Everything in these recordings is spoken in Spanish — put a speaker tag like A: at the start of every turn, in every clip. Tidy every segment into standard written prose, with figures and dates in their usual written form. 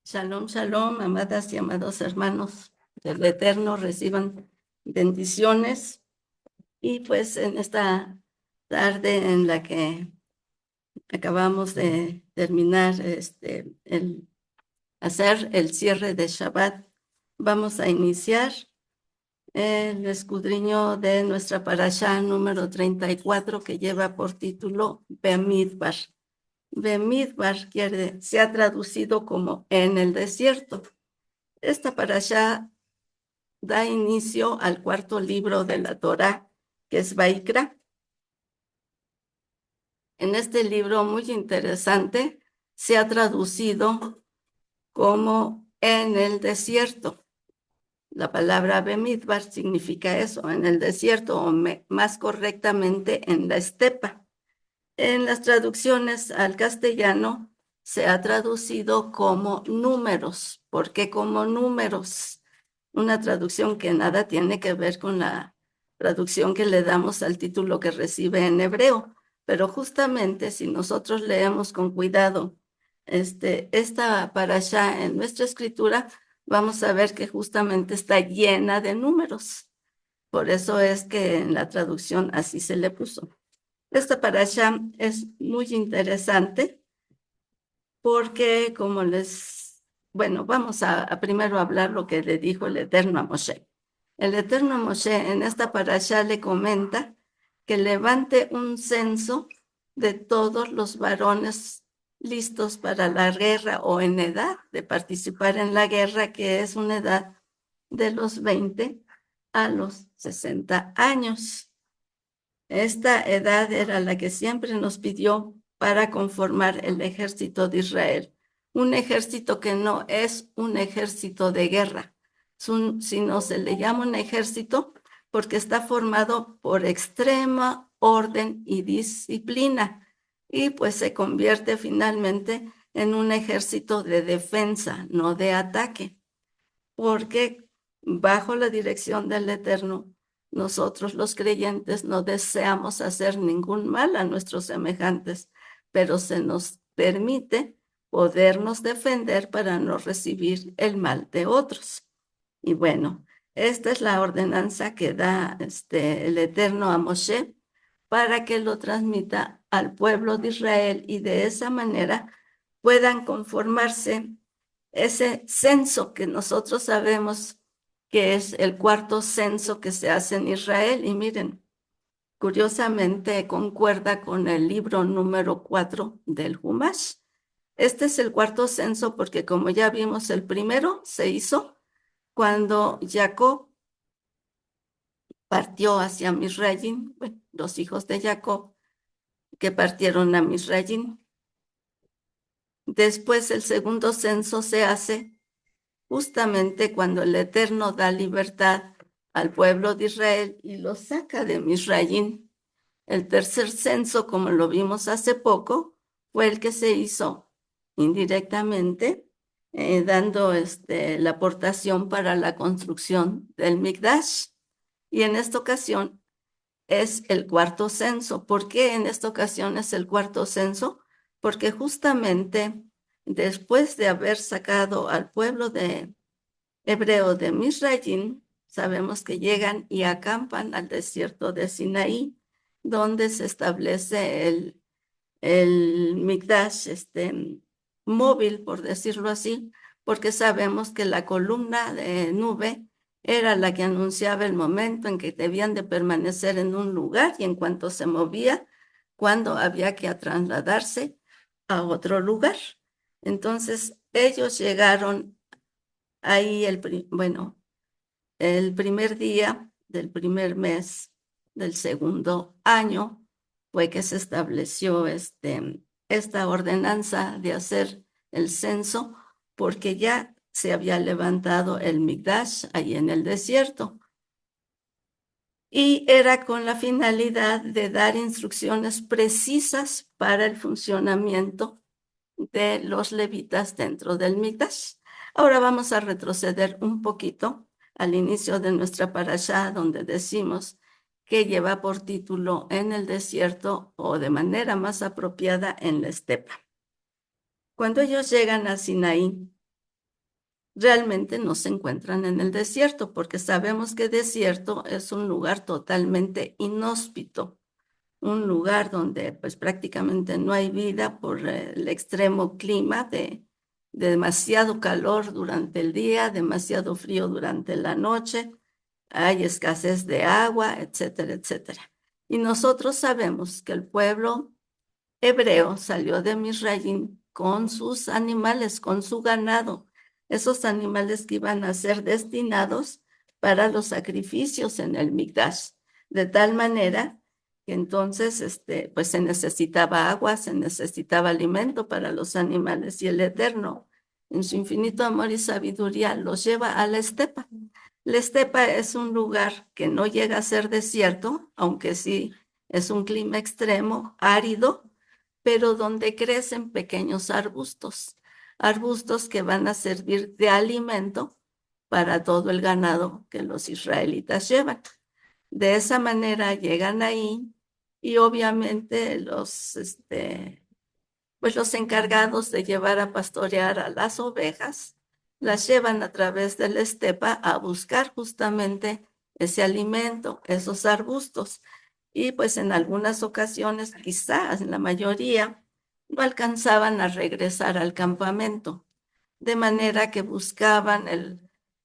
A: Shalom, shalom, amadas y amados hermanos del Eterno, reciban bendiciones. Y pues en esta tarde en la que acabamos de terminar hacer el cierre de Shabbat, vamos a iniciar el escudriño de nuestra parashá número 34 que lleva por título Bemidbar. Bemidbar se ha traducido como en el desierto. Esta parashá da inicio al cuarto libro de la Torá, que es Vaikra. En este libro muy interesante se ha traducido como en el desierto. La palabra Bemidbar significa eso, en el desierto, o más correctamente en la estepa. En las traducciones al castellano se ha traducido como números. ¿Por qué como números? Una traducción que nada tiene que ver con la traducción que le damos al título que recibe en hebreo. Pero justamente si nosotros leemos con cuidado esta parashá en nuestra escritura, vamos a ver que justamente está llena de números. Por eso es que en la traducción así se le puso. Esta parashá es muy interesante porque bueno, vamos a primero hablar lo que le dijo el Eterno a Moshe. El Eterno a Moshe en esta parashá le comenta que levante un censo de todos los varones listos para la guerra o en edad de participar en la guerra, que es una edad de los 20 a los 60 años. Esta edad era la que siempre nos pidió para conformar el ejército de Israel. Un ejército que no es un ejército de guerra, sino se le llama un ejército porque está formado por extrema orden y disciplina y pues se convierte finalmente en un ejército de defensa, no de ataque, porque bajo la dirección del Eterno, nosotros los creyentes no deseamos hacer ningún mal a nuestros semejantes, pero se nos permite podernos defender para no recibir el mal de otros. Y bueno, esta es la ordenanza que da el Eterno a Moshe para que lo transmita al pueblo de Israel y de esa manera puedan conformarse ese censo que nosotros sabemos que es el cuarto censo que se hace en Israel. Y miren, curiosamente concuerda con el libro número 4 del Humash. Este es el cuarto censo porque como ya vimos, el primero se hizo cuando Jacob partió hacia Misraim, bueno, los hijos de Jacob que partieron a Misraim. Después el segundo censo se hace justamente cuando el Eterno da libertad al pueblo de Israel y lo saca de Misraim. El tercer censo, como lo vimos hace poco, fue el que se hizo indirectamente, dando la aportación para la construcción del Mikdash. Y en esta ocasión es el cuarto censo. ¿Por qué en esta ocasión es el cuarto censo? Porque justamente después de haber sacado al pueblo de hebreo de Misraim, sabemos que llegan y acampan al desierto de Sinaí, donde se establece el Mikdash, móvil, por decirlo así, porque sabemos que la columna de nube era la que anunciaba el momento en que debían de permanecer en un lugar y en cuanto se movía, cuando había que trasladarse a otro lugar. Entonces, ellos llegaron ahí el primer día del primer mes del segundo año fue que se estableció esta ordenanza de hacer el censo porque ya se había levantado el Mikdash ahí en el desierto y era con la finalidad de dar instrucciones precisas para el funcionamiento de los levitas dentro del Mikdash. Ahora vamos a retroceder un poquito al inicio de nuestra parashá, donde decimos que lleva por título en el desierto o de manera más apropiada en la estepa. Cuando ellos llegan a Sinaí, realmente no se encuentran en el desierto, porque sabemos que desierto es un lugar totalmente inhóspito, un lugar donde pues prácticamente no hay vida por el extremo clima de demasiado calor durante el día, demasiado frío durante la noche, hay escasez de agua, etcétera, etcétera. Y nosotros sabemos que el pueblo hebreo salió de Misraim con sus animales, con su ganado, esos animales que iban a ser destinados para los sacrificios en el Mikdash, de tal manera que entonces pues se necesitaba agua, se necesitaba alimento para los animales y el Eterno, en su infinito amor y sabiduría, los lleva a la estepa. La estepa es un lugar que no llega a ser desierto, aunque sí es un clima extremo, árido, pero donde crecen pequeños arbustos, arbustos que van a servir de alimento para todo el ganado que los israelitas llevan. De esa manera llegan ahí y obviamente pues los encargados de llevar a pastorear a las ovejas las llevan a través de la estepa a buscar justamente ese alimento, esos arbustos. Y pues en algunas ocasiones, quizás en la mayoría, no alcanzaban a regresar al campamento, de manera que buscaban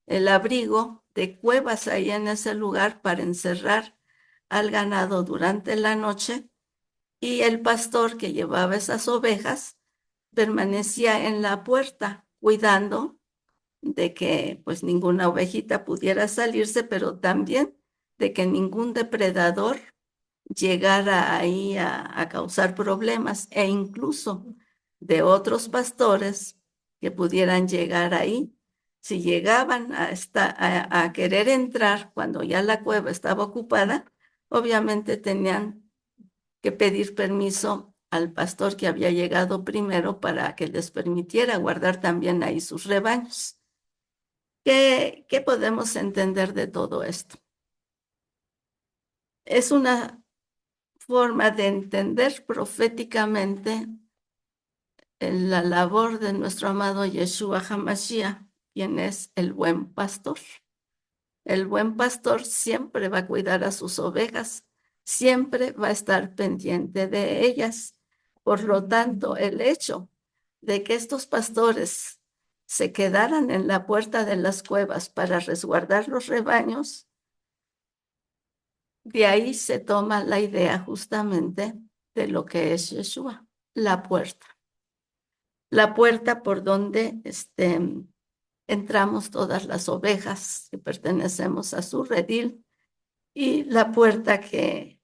A: el abrigo de cuevas ahí en ese lugar para encerrar al ganado durante la noche y el pastor que llevaba esas ovejas permanecía en la puerta cuidando de que pues ninguna ovejita pudiera salirse, pero también de que ningún depredador llegara ahí a causar problemas e incluso de otros pastores que pudieran llegar ahí. Si llegaban a querer entrar cuando ya la cueva estaba ocupada, obviamente tenían que pedir permiso al pastor que había llegado primero para que les permitiera guardar también ahí sus rebaños. ¿Qué podemos entender de todo esto? Es una forma de entender proféticamente en la labor de nuestro amado Yeshua HaMashiach, quien es el buen pastor. El buen pastor siempre va a cuidar a sus ovejas, siempre va a estar pendiente de ellas. Por lo tanto, el hecho de que estos pastores se quedaran en la puerta de las cuevas para resguardar los rebaños, de ahí se toma la idea justamente de lo que es Yeshua, la puerta. La puerta por donde entramos todas las ovejas que pertenecemos a su redil y la puerta que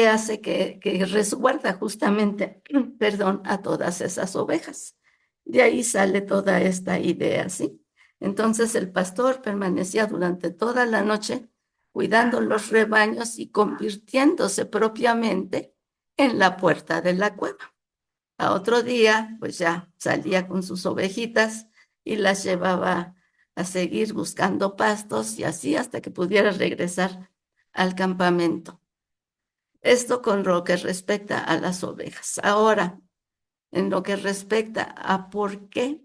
A: hace que resguarda justamente, perdón, a todas esas ovejas. De ahí sale toda esta idea, ¿sí? Entonces el pastor permanecía durante toda la noche cuidando los rebaños y convirtiéndose propiamente en la puerta de la cueva. A otro día, pues ya salía con sus ovejitas y las llevaba a seguir buscando pastos y así hasta que pudiera regresar al campamento. Esto con lo que respecta a las ovejas. Ahora, en lo que respecta a por qué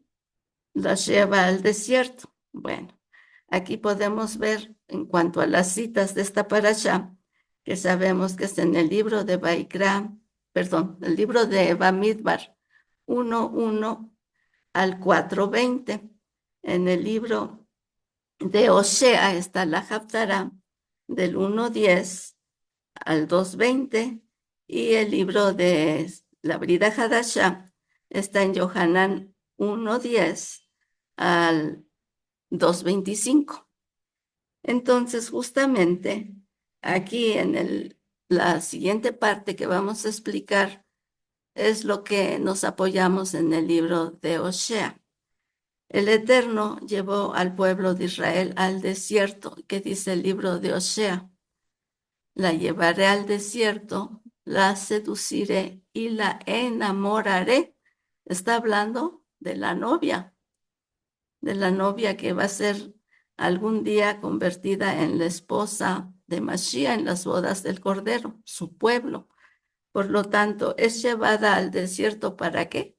A: las lleva al desierto. Bueno, aquí podemos ver en cuanto a las citas de esta parashá, que sabemos que es en el libro de Baikra, perdón, el libro de Bamidbar 1:1 al 4:20. En el libro de Osea está la Haftará del 1:10 al 2:20 y el libro de la Brida Hadashah está en Yohanan 1:10 al 2:25. Entonces, justamente aquí en la siguiente parte que vamos a explicar es lo que nos apoyamos en el libro de Osea. El Eterno llevó al pueblo de Israel al desierto, que dice el libro de Osea. La llevaré al desierto, la seduciré y la enamoraré. Está hablando de la novia que va a ser algún día convertida en la esposa de Mashiach en las bodas del Cordero, su pueblo. Por lo tanto, es llevada al desierto ¿para qué?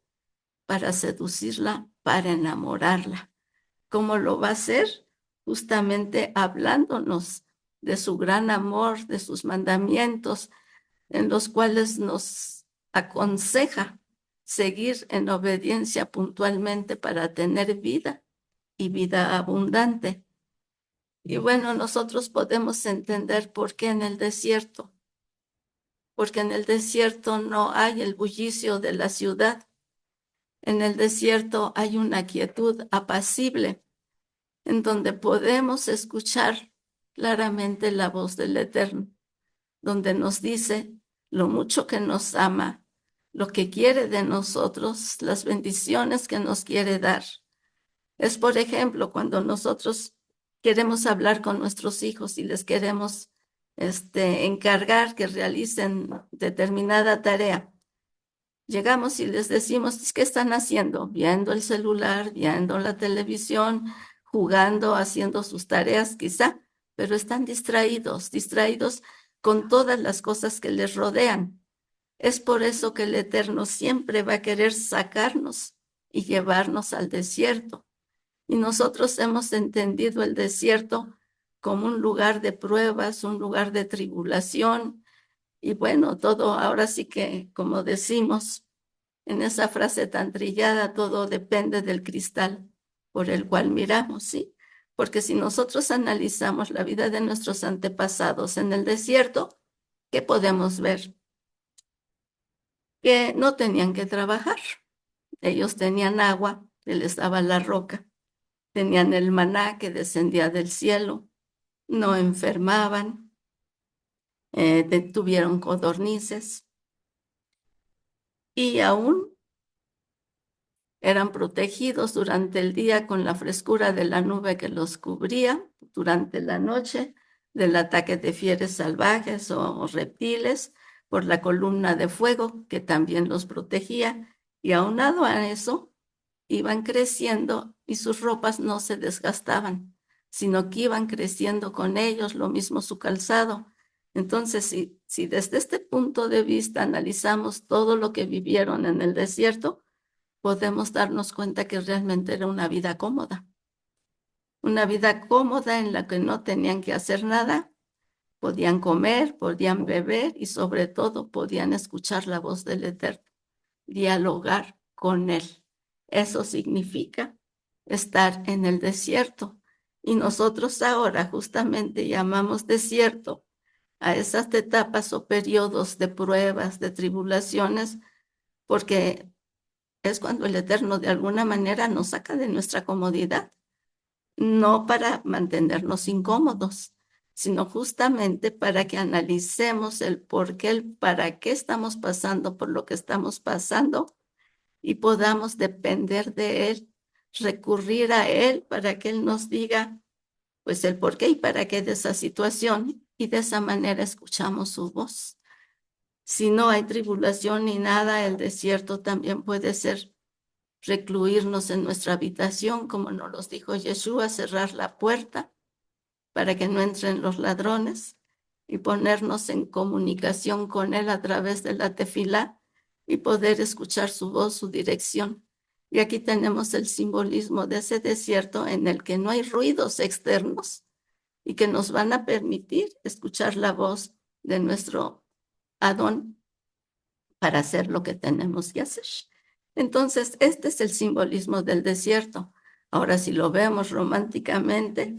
A: Para seducirla, para enamorarla. ¿Cómo lo va a hacer? Justamente hablándonos de su gran amor, de sus mandamientos, en los cuales nos aconseja seguir en obediencia puntualmente para tener vida y vida abundante. Y bueno, nosotros podemos entender por qué en el desierto, porque en el desierto no hay el bullicio de la ciudad. En el desierto hay una quietud apacible en donde podemos escuchar claramente la voz del Eterno, donde nos dice lo mucho que nos ama, lo que quiere de nosotros, las bendiciones que nos quiere dar. Es, por ejemplo, cuando nosotros queremos hablar con nuestros hijos y les queremos encargar que realicen determinada tarea. Llegamos y les decimos, ¿qué están haciendo? Viendo el celular, viendo la televisión, jugando, haciendo sus tareas quizá, pero están distraídos con todas las cosas que les rodean. Es por eso que el Eterno siempre va a querer sacarnos y llevarnos al desierto. Y nosotros hemos entendido el desierto como un lugar de pruebas, un lugar de tribulación. Y bueno, todo ahora sí que, como decimos en esa frase tan trillada, todo depende del cristal por el cual miramos, ¿sí? Porque si nosotros analizamos la vida de nuestros antepasados en el desierto, ¿qué podemos ver? Que no tenían que trabajar. Ellos tenían agua que les daba la roca, tenían el maná que descendía del cielo, no enfermaban, tuvieron codornices y aún eran protegidos durante el día con la frescura de la nube que los cubría, durante la noche del ataque de fieras salvajes o reptiles, por la columna de fuego que también los protegía, y aunado a eso, iban creciendo y sus ropas no se desgastaban, sino que iban creciendo con ellos, lo mismo su calzado. Entonces, si desde este punto de vista analizamos todo lo que vivieron en el desierto, podemos darnos cuenta que realmente era una vida cómoda en la que no tenían que hacer nada, podían comer, podían beber y sobre todo podían escuchar la voz del Eterno, dialogar con Él. Eso significa estar en el desierto. Y nosotros ahora justamente llamamos desierto a esas etapas o periodos de pruebas, de tribulaciones, porque es cuando el Eterno de alguna manera nos saca de nuestra comodidad, no para mantenernos incómodos, sino justamente para que analicemos el por qué, el para qué estamos pasando por lo que estamos pasando y podamos depender de Él, recurrir a Él para que Él nos diga, pues, el por qué y para qué de esa situación, y de esa manera escuchamos su voz. Si no hay tribulación ni nada, el desierto también puede ser recluirnos en nuestra habitación, como nos los dijo Yeshua, cerrar la puerta para que no entren los ladrones y ponernos en comunicación con Él a través de la tefilá y poder escuchar su voz, su dirección. Y aquí tenemos el simbolismo de ese desierto en el que no hay ruidos externos y que nos van a permitir escuchar la voz de nuestro Adón para hacer lo que tenemos que hacer. Entonces, este es el simbolismo del desierto. Ahora, si lo vemos románticamente,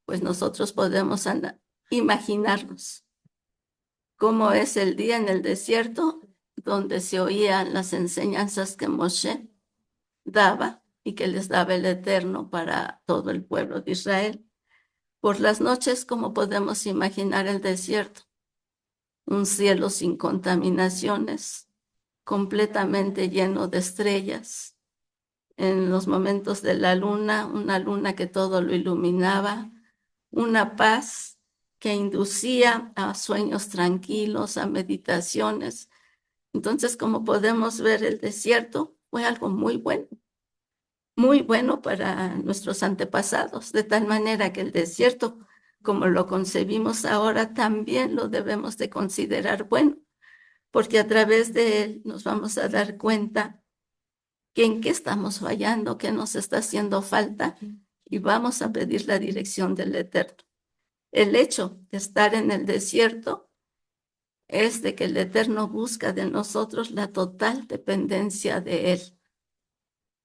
A: pues nosotros podemos imaginarnos cómo es el día en el desierto donde se oían las enseñanzas que Moshe daba y que les daba el Eterno para todo el pueblo de Israel. Por las noches, ¿cómo podemos imaginar el desierto? Un cielo sin contaminaciones, completamente lleno de estrellas. En los momentos de la luna, una luna que todo lo iluminaba, una paz que inducía a sueños tranquilos, a meditaciones. Entonces, como podemos ver, el desierto fue algo muy bueno para nuestros antepasados, de tal manera que el desierto, como lo concebimos ahora, también lo debemos de considerar bueno, porque a través de él nos vamos a dar cuenta que en qué estamos fallando, qué nos está haciendo falta y vamos a pedir la dirección del Eterno. El hecho de estar en el desierto es de que el Eterno busca de nosotros la total dependencia de Él.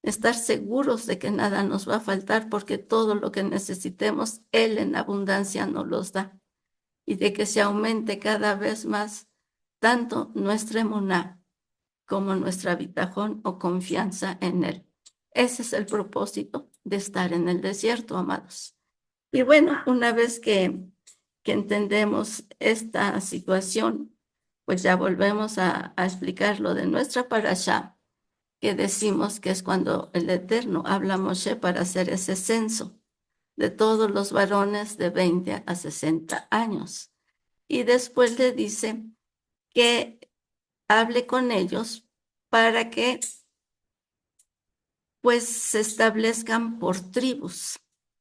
A: Estar seguros de que nada nos va a faltar porque todo lo que necesitemos, Él en abundancia nos los da. Y de que se aumente cada vez más tanto nuestra emuná como nuestra bitajón o confianza en Él. Ese es el propósito de estar en el desierto, amados. Y bueno, una vez que entendemos esta situación, pues ya volvemos a explicar lo de nuestra parashá, que decimos que es cuando el Eterno habla a Moshe para hacer ese censo de todos los varones de 20 a 60 años. Y después le dice que hable con ellos para que pues se establezcan por tribus.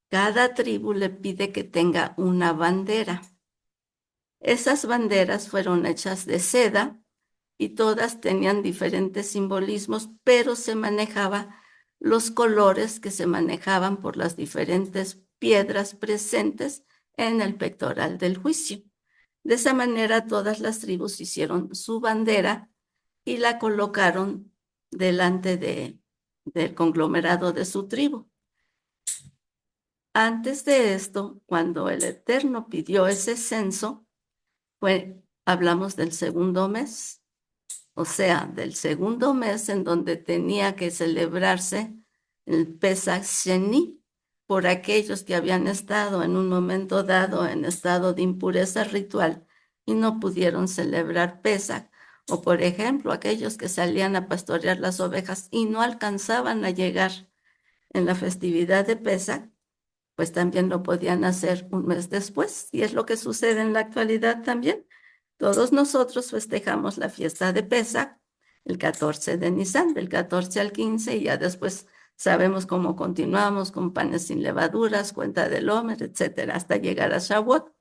A: Cada tribu le pide que tenga una bandera. Esas banderas fueron hechas de seda y todas tenían diferentes simbolismos, pero se manejaba los colores que se manejaban por las diferentes piedras presentes en el pectoral del juicio. De esa manera todas las tribus hicieron su bandera y la colocaron delante del conglomerado de su tribu. Antes de esto, cuando el Eterno pidió ese censo, hablamos del segundo mes, o sea, del segundo mes en donde tenía que celebrarse el Pesach Sheni por aquellos que habían estado en un momento dado en estado de impureza ritual y no pudieron celebrar Pesach, o por ejemplo, aquellos que salían a pastorear las ovejas y no alcanzaban a llegar en la festividad de Pesach, pues también lo podían hacer un mes después, y es lo que sucede en la actualidad también. Todos nosotros festejamos la fiesta de Pesach el 14 de Nisan, del 14 al 15, y ya después sabemos cómo continuamos con panes sin levaduras, cuenta del Omer, etcétera, hasta llegar a Shavuot.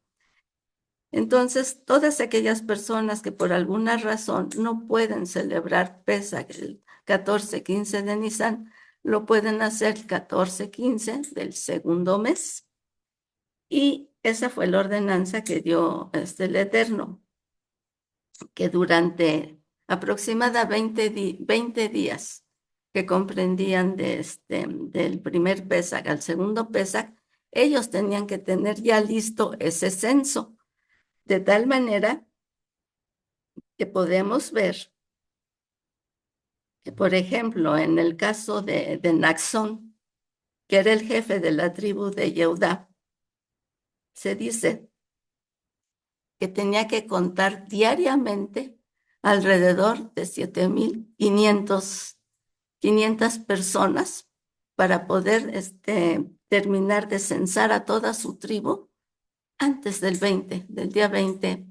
A: Entonces, todas aquellas personas que por alguna razón no pueden celebrar Pesach el 14-15 de Nisan, lo pueden hacer el 14-15 del segundo mes. Y esa fue la ordenanza que dio el Eterno, que durante aproximadamente 20 días que comprendían del primer Pesach al segundo Pesach, ellos tenían que tener ya listo ese censo, de tal manera que podemos ver que, por ejemplo, en el caso de Naxón, que era el jefe de la tribu de Yehudá, se dice que tenía que contar diariamente alrededor de 7,500 personas para poder terminar de censar a toda su tribu antes del día 20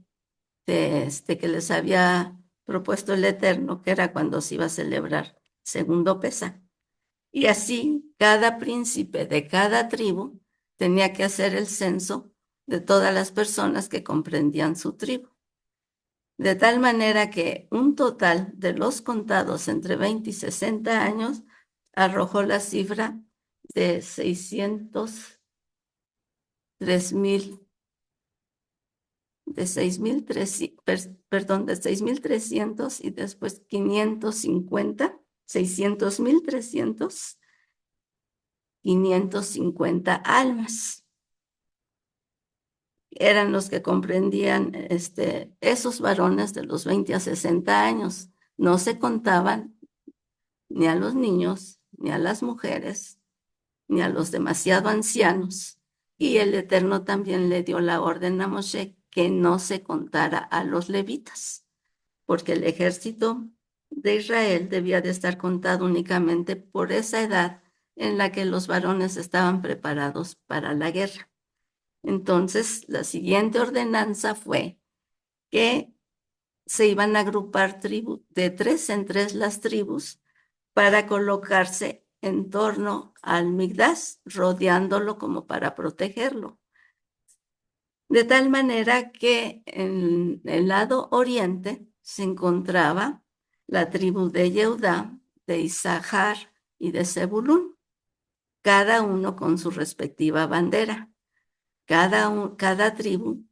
A: que les había propuesto el Eterno, que era cuando se iba a celebrar segundo Pesaj. Y así cada príncipe de cada tribu tenía que hacer el censo de todas las personas que comprendían su tribu. De tal manera que un total de los contados entre 20 y 60 años arrojó la cifra de 6,300 y después 550, 550 almas. Eran los que comprendían esos varones de los 20 a 60 años. No se contaban ni a los niños, ni a las mujeres, ni a los demasiado ancianos. Y el Eterno también le dio la orden a Moshe que no se contara a los levitas, porque el ejército de Israel debía de estar contado únicamente por esa edad en la que los varones estaban preparados para la guerra. Entonces, la siguiente ordenanza fue que se iban a agrupar de 3 en 3 las tribus para colocarse en torno al Migdash, rodeándolo como para protegerlo. De tal manera que en el lado oriente se encontraba la tribu de Yehudá, de Isahar y de Zebulún. cada uno con su respectiva bandera, cada tribu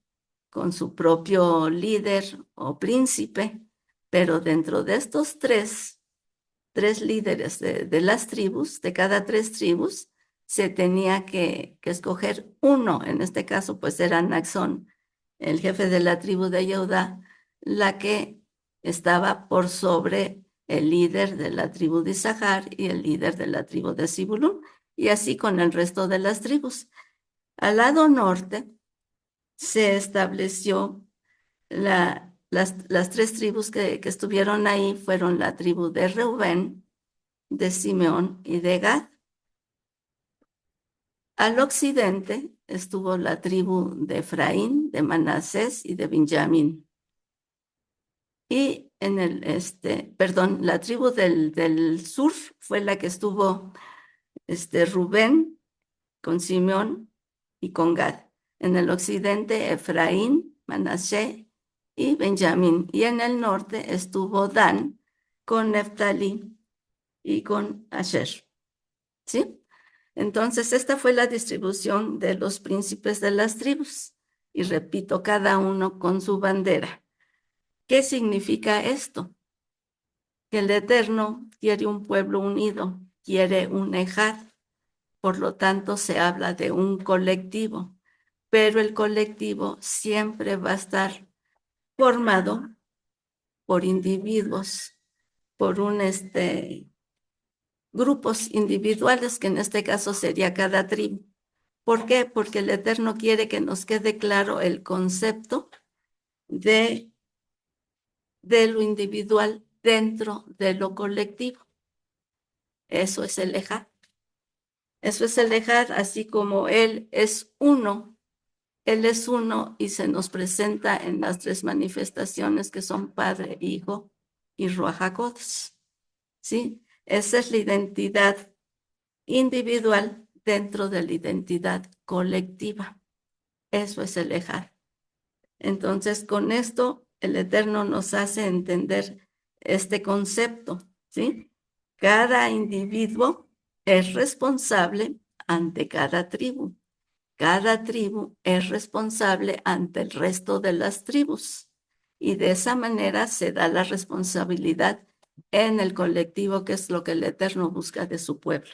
A: con su propio líder o príncipe, pero dentro de estos tres líderes de las tribus, de cada tres tribus, se tenía que escoger uno. En este caso, pues era Naxón, el jefe de la tribu de Judá, la que estaba por sobre el líder de la tribu de Isahar y el líder de la tribu de Zebulún, y así con el resto de las tribus. Al lado norte se estableció las tres tribus que estuvieron ahí fueron la tribu de Reubén, de Simeón y de Gad. Al occidente estuvo la tribu de Efraín, de Manasés y de Benjamín. Y la tribu del sur fue la que estuvo Rubén con Simeón y con Gad. En el occidente, Efraín, Manasés y Benjamín. Y en el norte estuvo Dan con Neftalí y con Asher. ¿Sí? Entonces, esta fue la distribución de los príncipes de las tribus. Y repito, cada uno con su bandera. ¿Qué significa esto? Que el Eterno quiere un pueblo unido, quiere un ejad. Por lo tanto, se habla de un colectivo, pero el colectivo siempre va a estar formado por individuos, por grupos individuales, que en este caso sería cada tribu. ¿Por qué? Porque el Eterno quiere que nos quede claro el concepto de lo individual dentro de lo colectivo. Eso es el ejad. Eso es el ejad, así como Él es uno. Él es uno y se nos presenta en las tres manifestaciones que son Padre, Hijo y Ruach HaKodesh. ¿Sí? Esa es la identidad individual dentro de la identidad colectiva. Eso es el ejad. Entonces, con esto, el Eterno nos hace entender este concepto, ¿sí? Cada individuo es responsable ante cada tribu. Cada tribu es responsable ante el resto de las tribus. Y de esa manera se da la responsabilidad en el colectivo, que es lo que el Eterno busca de su pueblo.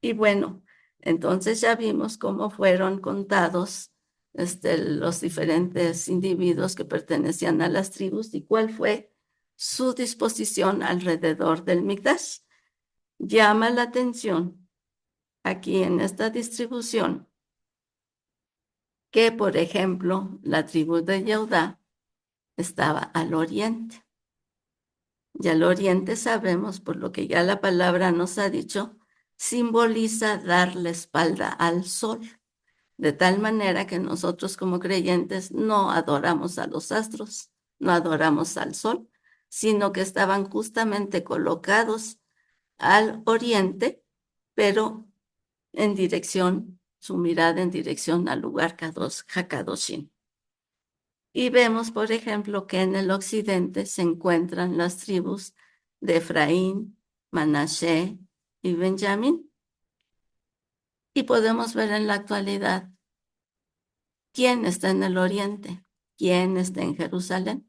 A: Y bueno, entonces ya vimos cómo fueron contados los diferentes individuos que pertenecían a las tribus y cuál fue su disposición alrededor del Mikdash. Llama la atención aquí en esta distribución que, por ejemplo, la tribu de Judá estaba al oriente. Y al oriente sabemos, por lo que ya la palabra nos ha dicho, simboliza dar la espalda al sol, de tal manera que nosotros como creyentes no adoramos a los astros, no adoramos al sol, sino que estaban justamente colocados al oriente, pero en dirección, su mirada en dirección al lugar Hakadoshim. Y vemos, por ejemplo, que en el occidente se encuentran las tribus de Efraín, Manasé y Benjamín. Y podemos ver en la actualidad quién está en el oriente, quién está en Jerusalén.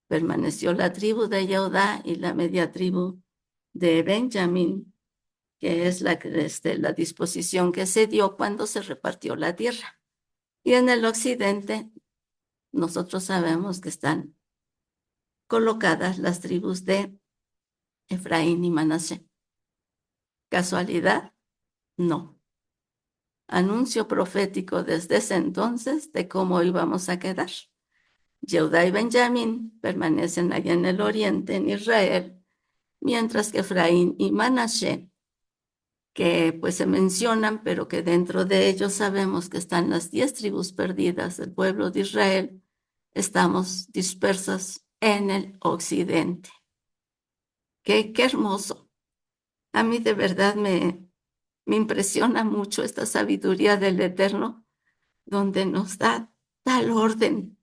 A: Permaneció la tribu de Judá y la media tribu de Benjamín, que es la disposición que se dio cuando se repartió la tierra. Y en el occidente, nosotros sabemos que están colocadas las tribus de Efraín y Manasé. ¿Casualidad? No. Anuncio profético desde ese entonces de cómo íbamos a quedar. Judá y Benjamín permanecen allá en el oriente, en Israel, mientras que Efraín y Manasé, que pues se mencionan, pero que dentro de ellos sabemos que están las 10 tribus perdidas del pueblo de Israel, estamos dispersas en el occidente. Qué hermoso. A mí de verdad me impresiona mucho esta sabiduría del Eterno, donde nos da tal orden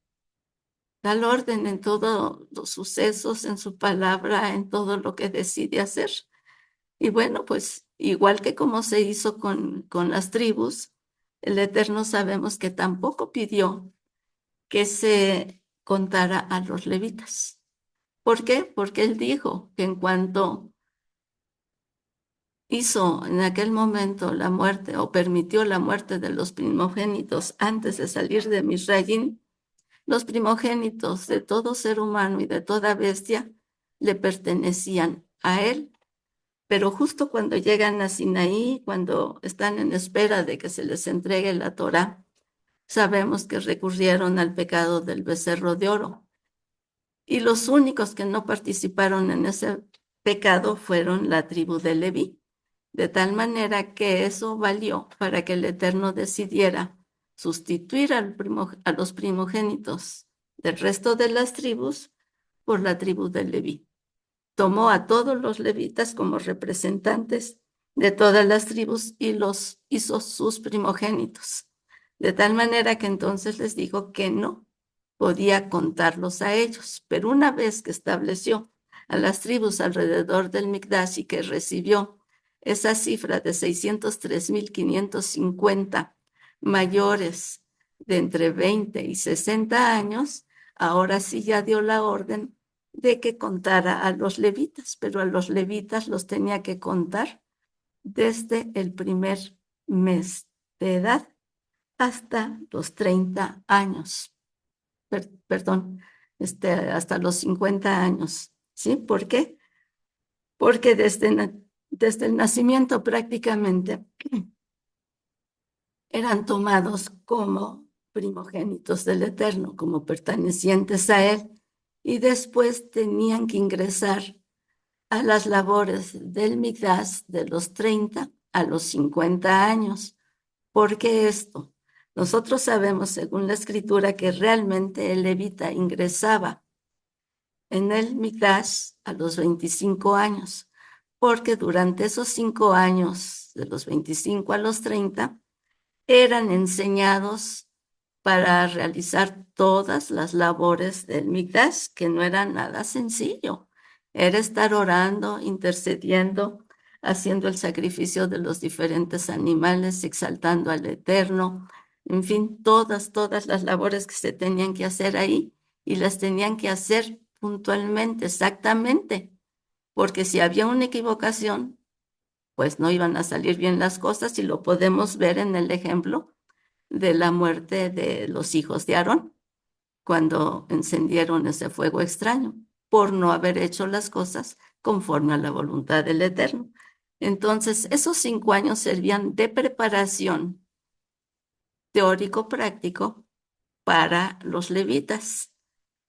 A: en todos los sucesos, en su palabra, en todo lo que decide hacer. Y bueno, pues igual que como se hizo con las tribus, el Eterno sabemos que tampoco pidió que se contara a los levitas. ¿Por qué? Porque él dijo que en cuanto hizo en aquel momento la muerte o permitió la muerte de los primogénitos antes de salir de Misraín, los primogénitos de todo ser humano y de toda bestia le pertenecían a él. Pero justo cuando llegan a Sinaí, cuando están en espera de que se les entregue la Torá, sabemos que recurrieron al pecado del becerro de oro. Y los únicos que no participaron en ese pecado fueron la tribu de Leví, de tal manera que eso valió para que el Eterno decidiera sustituir a los primogénitos del resto de las tribus por la tribu de Leví. Tomó a todos los levitas como representantes de todas las tribus y los hizo sus primogénitos, de tal manera que entonces les dijo que no podía contarlos a ellos. Pero una vez que estableció a las tribus alrededor del Migdash y que recibió esa cifra de 603.550 mayores de entre 20 y 60 años, ahora sí ya dio la orden de que contara a los levitas, pero a los levitas los tenía que contar desde el primer mes de edad hasta los 30 años. Perdón, hasta los 50 años. ¿Sí? ¿Por qué? Porque desde el nacimiento prácticamente eran tomados como primogénitos del Eterno, como pertenecientes a Él, y después tenían que ingresar a las labores del Migdash de los 30 a los 50 años. ¿Por qué esto? Nosotros sabemos, según la escritura, que realmente el levita ingresaba en el Migdash a los 25 años, porque durante esos 5 años, de los 25 a los 30, eran enseñados para realizar todas las labores del Migdash, que no era nada sencillo. Era estar orando, intercediendo, haciendo el sacrificio de los diferentes animales, exaltando al Eterno, en fin, todas las labores que se tenían que hacer ahí y las tenían que hacer puntualmente, exactamente, porque si había una equivocación, pues no iban a salir bien las cosas y lo podemos ver en el ejemplo de la muerte de los hijos de Aarón, cuando encendieron ese fuego extraño, por no haber hecho las cosas conforme a la voluntad del Eterno. Entonces, esos 5 años servían de preparación teórico-práctico para los levitas,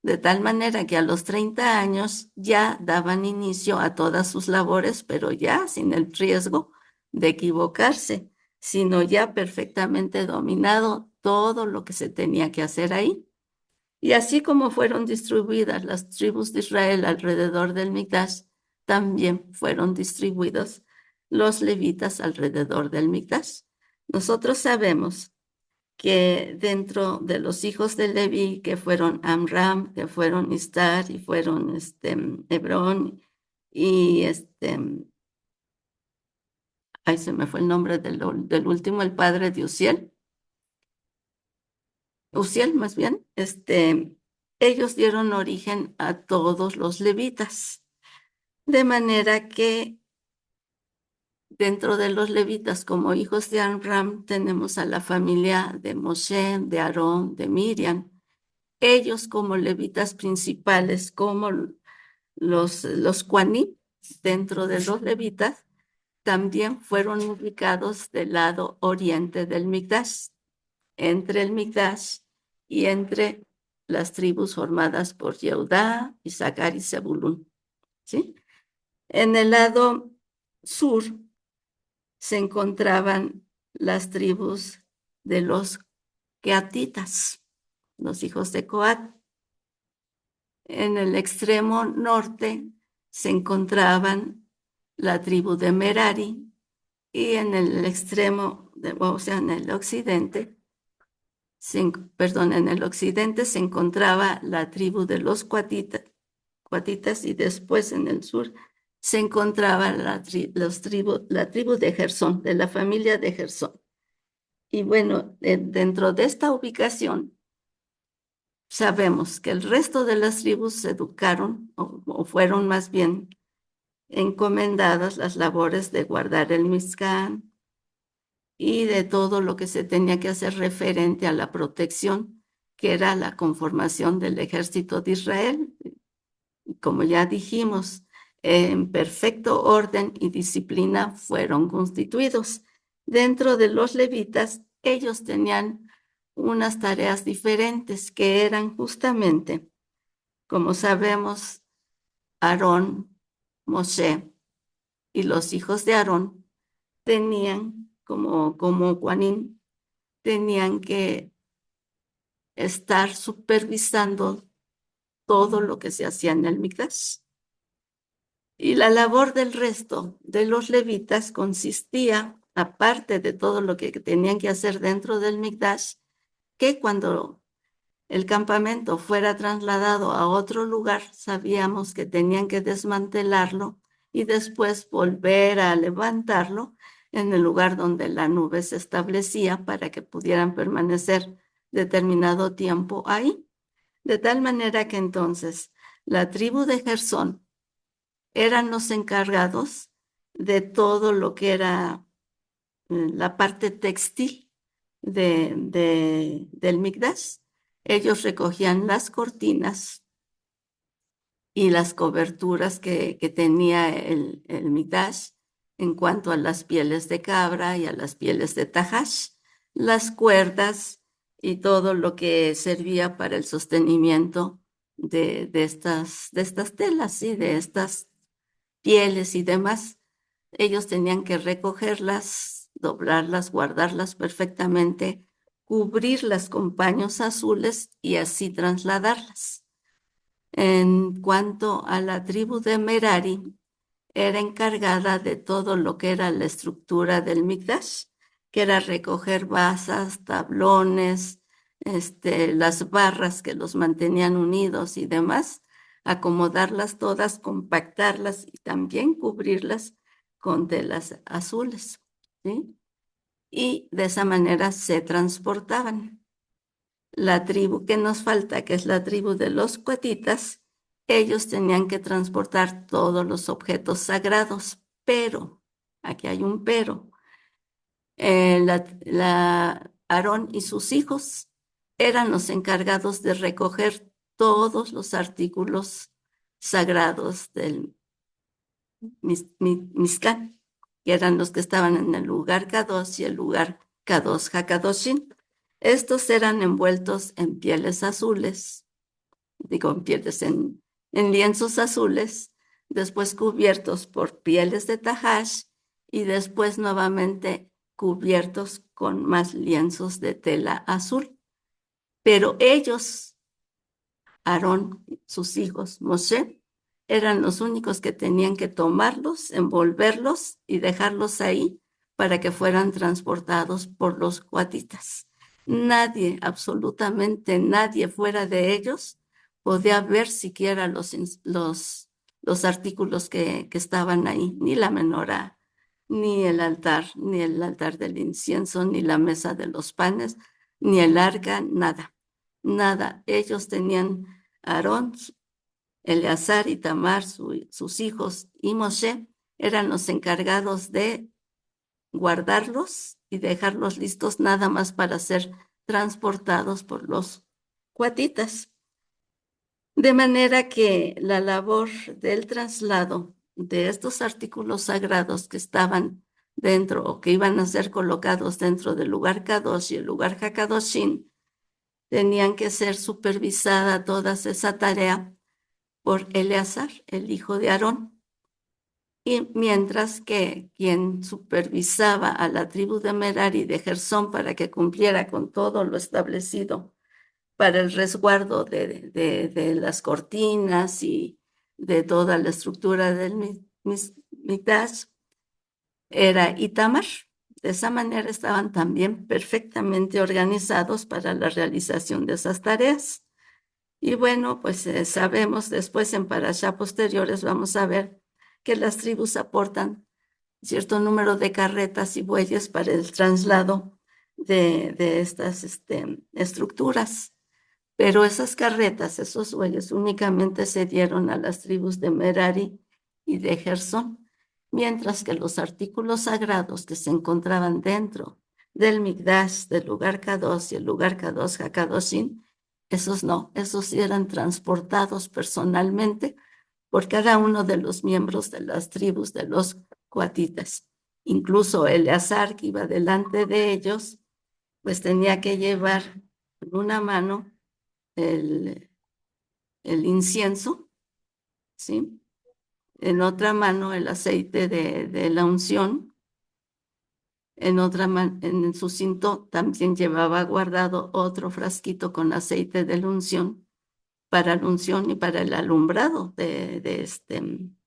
A: de tal manera que a los 30 años ya daban inicio a todas sus labores, pero ya sin el riesgo de equivocarse, sino ya perfectamente dominado todo lo que se tenía que hacer ahí. Y así como fueron distribuidas las tribus de Israel alrededor del Migdash, también fueron distribuidos los levitas alrededor del Migdash. Nosotros sabemos que dentro de los hijos de Leví, que fueron Amram, que fueron Istar y fueron Hebrón y ahí se me fue el nombre del último, el padre de Uziel más bien, ellos dieron origen a todos los levitas, de manera que dentro de los levitas como hijos de Amram tenemos a la familia de Moshe, de Aarón, de Miriam. Ellos como levitas principales, como los Cuaní, dentro de los levitas, también fueron ubicados del lado oriente del Migdash, entre el Migdash y entre las tribus formadas por Yehudá, Isaacar y Zebulún, ¿sí? En el lado sur se encontraban las tribus de los Keatitas, los hijos de Coat. En el extremo norte se encontraban la tribu de Merari y en el extremo, o sea, en el occidente, en el occidente se encontraba la tribu de los cuatitas y después en el sur se encontraba la tribu de Gersón, de la familia de Gersón. Y bueno, dentro de esta ubicación, sabemos que el resto de las tribus se educaron o fueron más bien encomendadas las labores de guardar el Mizcán y de todo lo que se tenía que hacer referente a la protección, que era la conformación del ejército de Israel. Como ya dijimos, en perfecto orden y disciplina fueron constituidos. Dentro de los levitas, ellos tenían unas tareas diferentes que eran justamente, como sabemos, Aarón, Moshe y los hijos de Aarón tenían, como Juanín, tenían que estar supervisando todo lo que se hacía en el Mikdash. Y la labor del resto de los levitas consistía, aparte de todo lo que tenían que hacer dentro del Mikdash, que cuando el campamento fuera trasladado a otro lugar, sabíamos que tenían que desmantelarlo y después volver a levantarlo en el lugar donde la nube se establecía para que pudieran permanecer determinado tiempo ahí. De tal manera que entonces la tribu de Gersón eran los encargados de todo lo que era la parte textil del Mikdash. Ellos recogían las cortinas y las coberturas que tenía el Mikdash en cuanto a las pieles de cabra y a las pieles de tajash, las cuerdas y todo lo que servía para el sostenimiento de estas telas y de estas pieles y demás. Ellos tenían que recogerlas, doblarlas, guardarlas perfectamente, cubrirlas con paños azules y así trasladarlas. En cuanto a la tribu de Merari, era encargada de todo lo que era la estructura del Mikdash, que era recoger basas, tablones, las barras que los mantenían unidos y demás, acomodarlas todas, compactarlas y también cubrirlas con telas azules, ¿sí? Y de esa manera se transportaban. La tribu que nos falta, que es la tribu de los cuetitas, ellos tenían que transportar todos los objetos sagrados, pero, aquí hay un pero, Aarón y sus hijos eran los encargados de recoger todos los artículos sagrados del Mizcán, que eran los que estaban en el lugar Kadosh y el lugar Kadosh HaKadoshim. Estos eran envueltos en pieles azules, digo, en lienzos azules, después cubiertos por pieles de tajash y después nuevamente cubiertos con más lienzos de tela azul. Pero ellos, Aarón, sus hijos, Moshe, eran los únicos que tenían que tomarlos, envolverlos y dejarlos ahí para que fueran transportados por los cuatitas. Nadie, absolutamente nadie fuera de ellos podía ver siquiera los artículos que estaban ahí, ni la menorá, ni el altar del incienso, ni la mesa de los panes, ni el arca, nada, nada. Ellos tenían Aarón, Eleazar y Tamar, sus hijos, y Moshe eran los encargados de guardarlos y dejarlos listos nada más para ser transportados por los cuatitas. De manera que la labor del traslado de estos artículos sagrados que estaban dentro o que iban a ser colocados dentro del lugar Kadosh y el lugar Hakadoshim, tenían que ser supervisada toda esa tarea por Eleazar, el hijo de Aarón. Y mientras que quien supervisaba a la tribu de Merari y de Gersón para que cumpliera con todo lo establecido para el resguardo de las cortinas y de toda la estructura del Mikdash, era Itamar. De esa manera estaban también perfectamente organizados para la realización de esas tareas. Y bueno, pues sabemos después en parashá posteriores vamos a ver que las tribus aportan cierto número de carretas y bueyes para el traslado de estas estructuras. Pero esas carretas, esos bueyes, únicamente se dieron a las tribus de Merari y de Gersón, mientras que los artículos sagrados que se encontraban dentro del Migdash, del lugar Kadosh y el lugar Kadosh HaKadoshim, esos no, esos sí eran transportados personalmente por cada uno de los miembros de las tribus de los coatitas. Incluso Eleazar, que iba delante de ellos, pues tenía que llevar en una mano el, el incienso, ¿sí? En otra mano el aceite de la unción, en su cinto también llevaba guardado otro frasquito con aceite de la unción para la unción y para el alumbrado de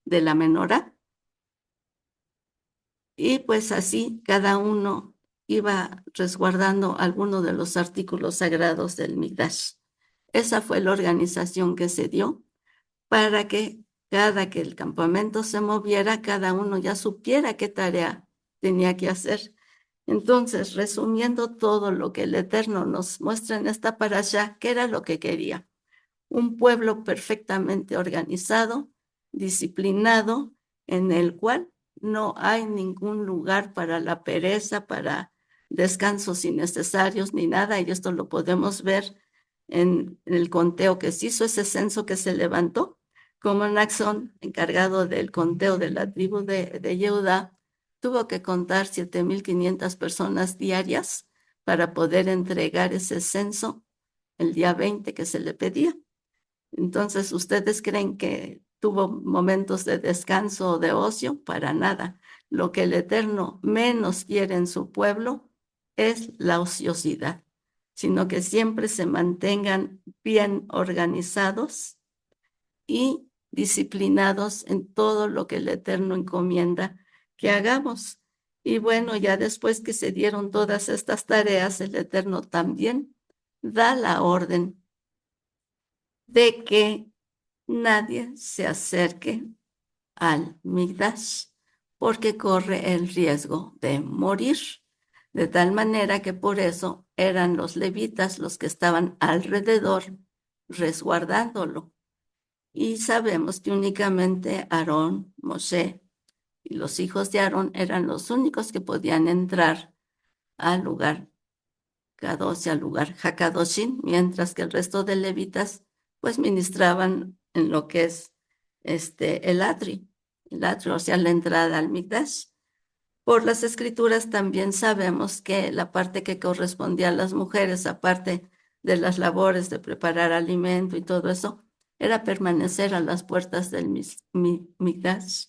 A: la menorá. Y pues así cada uno iba resguardando alguno de los artículos sagrados del Migdash. Esa fue la organización que se dio para que cada que el campamento se moviera, cada uno ya supiera qué tarea tenía que hacer. Entonces, resumiendo todo lo que el Eterno nos muestra en esta parasha, ¿qué era lo que quería? Un pueblo perfectamente organizado, disciplinado, en el cual no hay ningún lugar para la pereza, para descansos innecesarios ni nada, y esto lo podemos ver en el conteo que se hizo, ese censo que se levantó, como Naxón, encargado del conteo de la tribu de Yehuda, tuvo que contar 7,500 personas diarias para poder entregar ese censo el día 20 que se le pedía. Entonces, ¿ustedes creen que tuvo momentos de descanso o de ocio? Para nada. Lo que el Eterno menos quiere en su pueblo es la ociosidad, sino que siempre se mantengan bien organizados y disciplinados en todo lo que el Eterno encomienda que hagamos. Y bueno, ya después que se dieron todas estas tareas, el Eterno también da la orden de que nadie se acerque al Migdash porque corre el riesgo de morir. De tal manera que por eso eran los levitas los que estaban alrededor resguardándolo. Y sabemos que únicamente Aarón, Moshe y los hijos de Aarón eran los únicos que podían entrar al lugar Kadosh, al lugar Hakadoshim, mientras que el resto de levitas pues ministraban en lo que es el atrio, o sea, la entrada al Mikdash. Por las escrituras también sabemos que la parte que correspondía a las mujeres, aparte de las labores de preparar alimento y todo eso, era permanecer a las puertas del Mikdash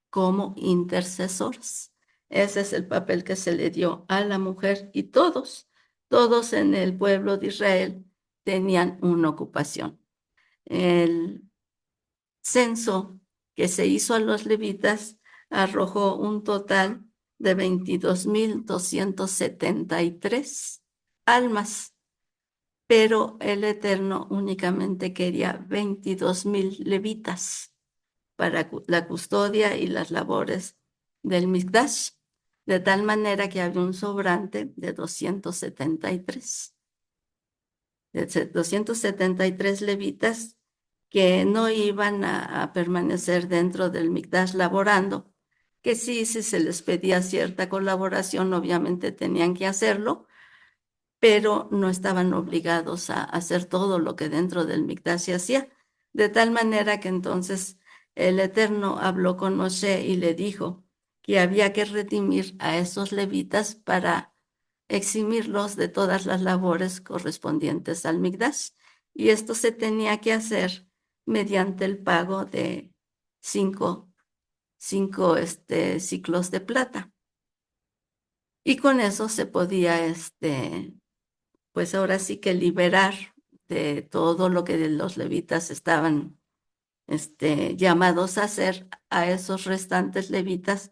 A: como intercesores. Ese es el papel que se le dio a la mujer y todos en el pueblo de Israel tenían una ocupación. El censo que se hizo a los levitas arrojó un total de 22,273 almas, pero el Eterno únicamente quería 22,000 levitas para la custodia y las labores del Mikdash, de tal manera que había un sobrante de 273 levitas que no iban a permanecer dentro del Mikdash laborando, que sí, si se les pedía cierta colaboración, obviamente tenían que hacerlo, pero no estaban obligados a hacer todo lo que dentro del Mikdash se hacía, de tal manera que entonces el Eterno habló con Moshe y le dijo que había que redimir a esos levitas para eximirlos de todas las labores correspondientes al Mikdash. Y esto se tenía que hacer mediante el pago de cinco ciclos de plata. Y con eso se podía, pues ahora sí que liberar de todo lo que los levitas estaban, llamados a hacer a esos restantes levitas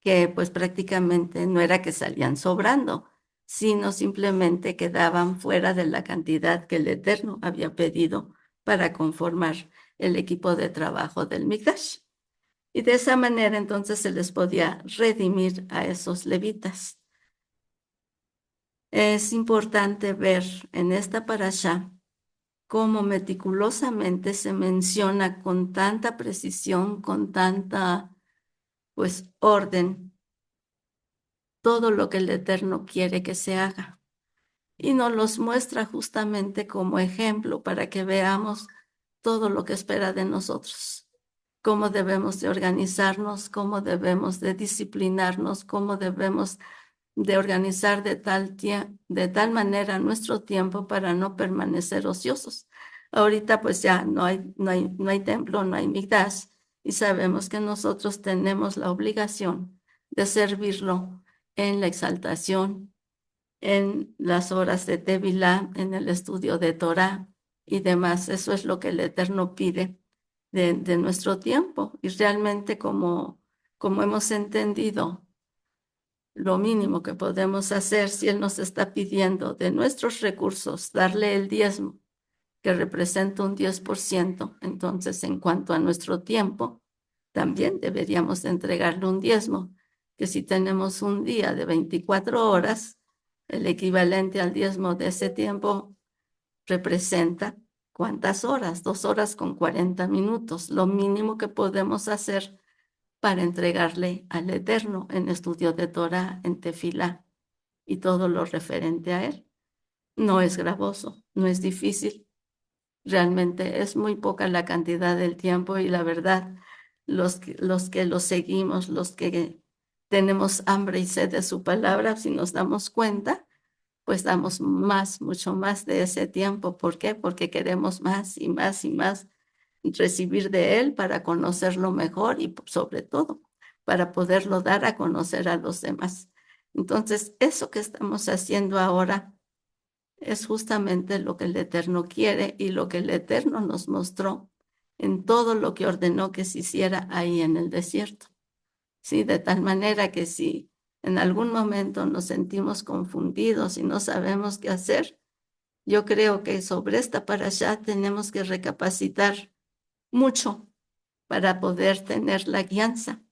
A: que pues prácticamente no era que salían sobrando, sino simplemente quedaban fuera de la cantidad que el Eterno había pedido para conformar el equipo de trabajo del Mikdash. Y de esa manera entonces se les podía redimir a esos levitas. Es importante ver en esta parashá cómo meticulosamente se menciona con tanta precisión, con tanta, pues, orden, todo lo que el Eterno quiere que se haga. Y nos los muestra justamente como ejemplo para que veamos todo lo que espera de nosotros, cómo debemos de organizarnos, cómo debemos de disciplinarnos, cómo debemos de organizar de tal manera nuestro tiempo para no permanecer ociosos. Ahorita pues ya no hay templo, no hay Mikdash, y sabemos que nosotros tenemos la obligación de servirlo en la exaltación, en las horas de Tevilá, en el estudio de Torah y demás. Eso es lo que el Eterno pide de nuestro tiempo. Y realmente como hemos entendido, lo mínimo que podemos hacer si Él nos está pidiendo de nuestros recursos, darle el diezmo, que representa un 10%, entonces en cuanto a nuestro tiempo, también deberíamos de entregarle un diezmo, que si tenemos un día de 24 horas, el equivalente al diezmo de ese tiempo representa ¿cuántas horas? 2 horas con 40 minutos, lo mínimo que podemos hacer para entregarle al Eterno en estudio de Torah, en Tefilá y todo lo referente a Él. No es gravoso, no es difícil, realmente es muy poca la cantidad del tiempo y la verdad, los que lo seguimos, los que tenemos hambre y sed de su palabra, si nos damos cuenta, pues damos más, mucho más de ese tiempo. ¿Por qué? Porque queremos más y más y más recibir de Él para conocerlo mejor y sobre todo para poderlo dar a conocer a los demás. Entonces, eso que estamos haciendo ahora es justamente lo que el Eterno quiere y lo que el Eterno nos mostró en todo lo que ordenó que se hiciera ahí en el desierto. Sí, de tal manera que si en algún momento nos sentimos confundidos y no sabemos qué hacer, yo creo que sobre esta parashá tenemos que recapacitar mucho para poder tener la guianza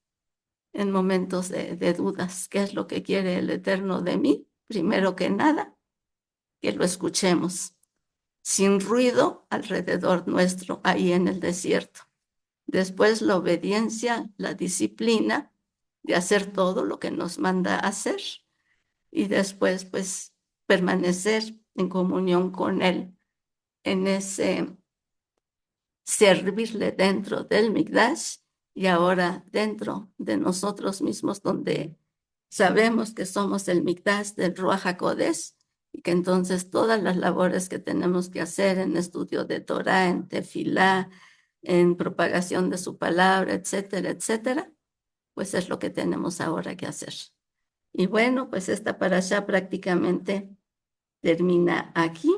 A: en momentos de dudas. ¿Qué es lo que quiere el Eterno de mí? Primero que nada, que lo escuchemos sin ruido alrededor nuestro, ahí en el desierto. Después la obediencia, la disciplina de hacer todo lo que nos manda hacer. Y después, pues, permanecer en comunión con Él, en ese servirle dentro del Mikdash y ahora dentro de nosotros mismos, donde sabemos que somos el Mikdash del Ruach HaKodesh y que entonces todas las labores que tenemos que hacer en estudio de Torah, en Tefilá, en propagación de su palabra, etcétera, etcétera, pues es lo que tenemos ahora que hacer. Y bueno, pues esta parashá prácticamente termina aquí.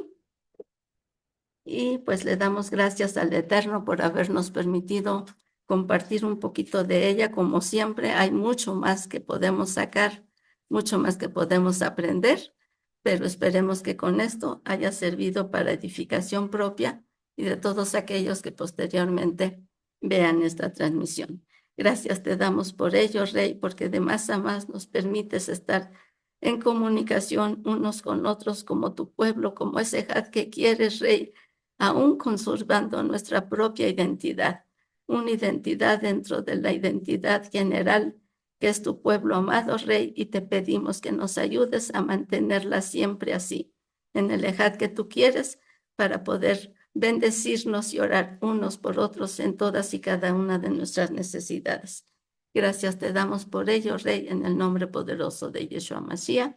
A: Y pues le damos gracias al Eterno por habernos permitido compartir un poquito de ella. Como siempre, hay mucho más que podemos sacar, mucho más que podemos aprender, pero esperemos que con esto haya servido para edificación propia y de todos aquellos que posteriormente vean esta transmisión. Gracias te damos por ello, Rey, porque de más a más nos permites estar en comunicación unos con otros como tu pueblo, como ese Had que quieres, Rey, aún conservando nuestra propia identidad, una identidad dentro de la identidad general que es tu pueblo, amado Rey, y te pedimos que nos ayudes a mantenerla siempre así, en el ejad que tú quieres, para poder bendecirnos y orar unos por otros en todas y cada una de nuestras necesidades. Gracias te damos por ello, Rey, en el nombre poderoso de Yeshua Mashiach.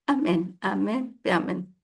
A: Amén, amén, amén.